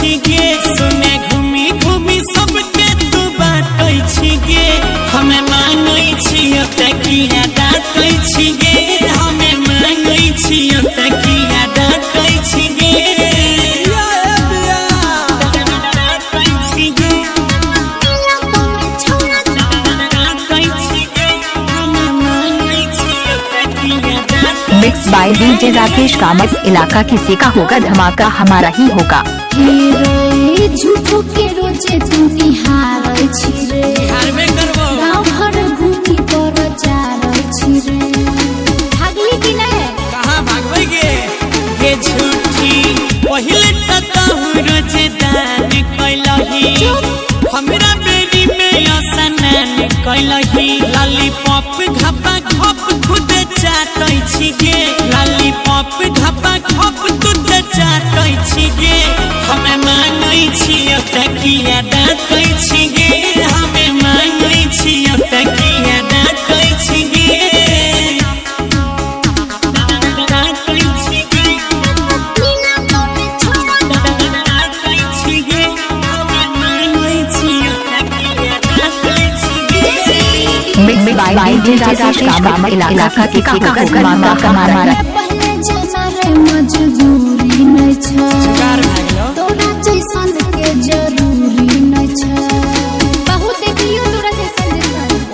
छी गे सुने घूमी घूमी सबके तू बाटै छी गे हमें मांगै छी तकिया डाटै छी गे हमें मांगै छी तकिया डाटै छी गे मिक्स बाय डीजे राकेश कामत। इलाका किसी का होगा धमाका हमारा ही होगा। झूठो के रोजे तू निहारै छी रे बिहार में करबो गांव घर घूमी पर चारै छी रे भागली कि नहीं कहां भागबै गे झूठी पहिले ततहु रोजे दान कैलही हमरा बेरी में असनान कैलही लॉलीपॉप घपा घप खुद चाटै छी गे लॉलीपॉप घपा घप खुद चाटै छी गे हमें मांगै छी तकिया डाटै छी गे हमें मांगै छी तकिया डाटै छी गे डाटै छी गे नीना तोने छोड़ डाटै छी गे हमें मांगै छी तकिया डाटै छी गे मिक्स बाय डीजे राकेश कामत। इलाका किसी का होगा धमाका हमारा। पहले जना रे मजबूरी नहीं छ कार भागलो तोरा जैसन के जरूरी नहीं छ बहुत देखियो तोरा जैसन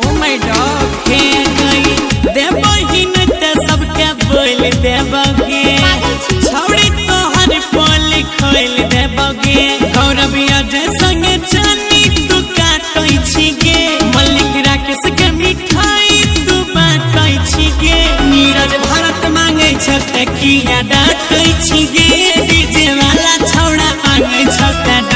ओ माय डॉग के गई देबहिन ते सबके बोल देबगे छौड़ी तोहर पोल खोल देबगे गौरविया जैसन जानी तू काटै छी गे मल्लिक राकेश के मिठाई तू बाटै छी गे नीरज भारत मांगै छ तकिया डाटै छी गे डीजे वाला छौड़ा मांगै छ डाट